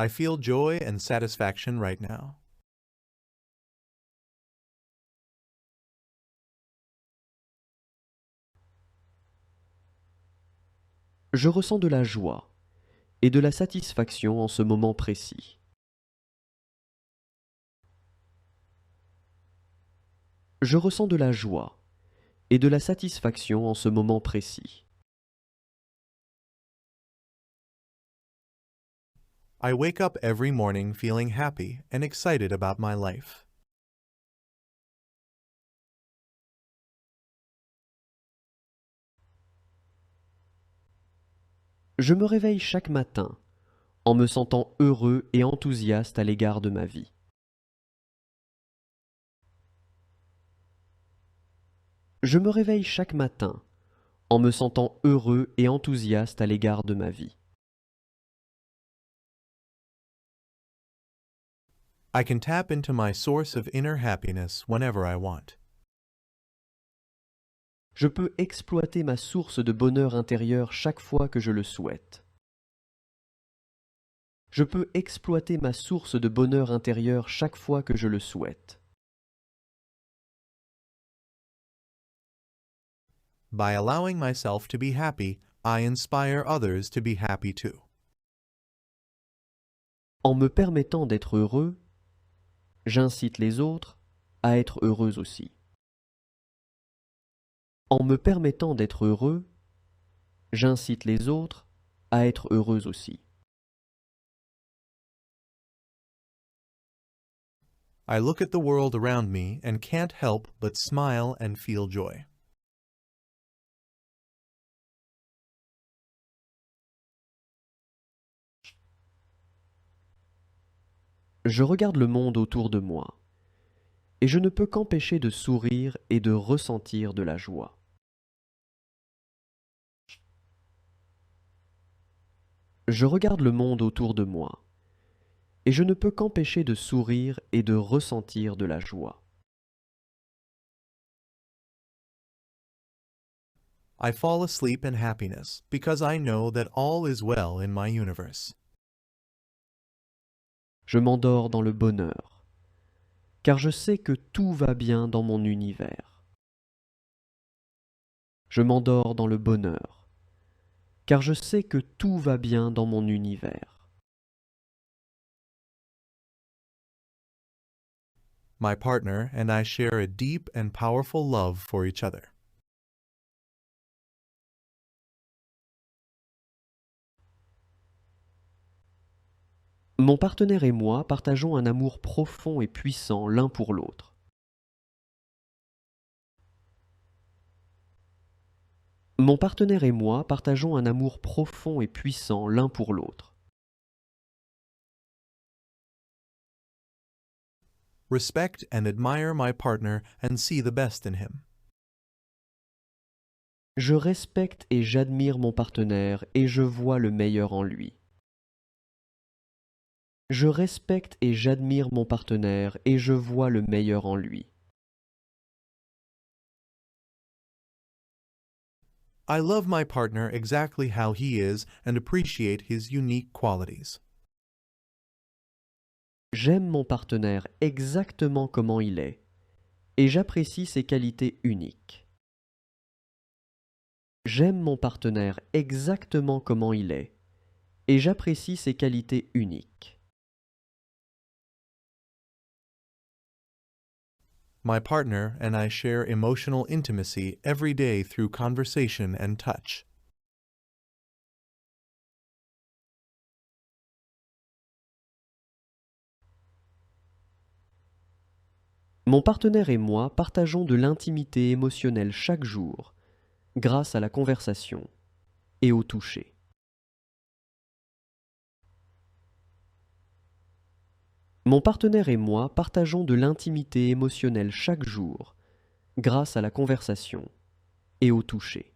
I feel joy and satisfaction right now. Je ressens de la joie et de la satisfaction en ce moment précis. Je ressens de la joie et de la satisfaction en ce moment précis. I wake up every morning feeling happy and excited about my life. Je me réveille chaque matin en me sentant heureux et enthousiaste à l'égard de ma vie. Je me réveille chaque matin en me sentant heureux et enthousiaste à l'égard de ma vie. I can tap into my source of inner happiness whenever I want. Je peux exploiter ma source de bonheur intérieur chaque fois que je le souhaite. Je peux exploiter ma source de bonheur intérieur chaque fois que je le souhaite. By allowing myself to be happy, I inspire others to be happy too. En me permettant d'être heureux, j'incite les autres à être heureux aussi. En me permettant d'être heureux, j'incite les autres à être heureux aussi. I look at the world around me and can't help but smile and feel joy. Je regarde le monde autour de moi, et je ne peux qu'empêcher de sourire et de ressentir de la joie. Je regarde le monde autour de moi, et je ne peux qu'empêcher de sourire et de ressentir de la joie. I fall asleep in happiness because I know that all is well in my universe. Je m'endors dans le bonheur, car je sais que tout va bien dans mon univers. Je m'endors dans le bonheur, car je sais que tout va bien dans mon univers. My partner and I share a deep and powerful love for each other. Mon partenaire et moi partageons un amour profond et puissant l'un pour l'autre. Mon partenaire et moi partageons un amour profond et puissant l'un pour l'autre. Respect and admire my partner and see the best in him. Je respecte et j'admire mon partenaire et je vois le meilleur en lui. Je respecte et j'admire mon partenaire et je vois le meilleur en lui. I love my partner exactly how he is and appreciate his unique qualities. J'aime mon partenaire exactement comment il est et j'apprécie ses qualités uniques. J'aime mon partenaire exactement comment il est et j'apprécie ses qualités uniques. My partner and I share emotional intimacy every day through conversation and touch. Mon partenaire et moi partageons de l'intimité émotionnelle chaque jour grâce à la conversation et au toucher. Mon partenaire et moi partageons de l'intimité émotionnelle chaque jour grâce à la conversation et au toucher.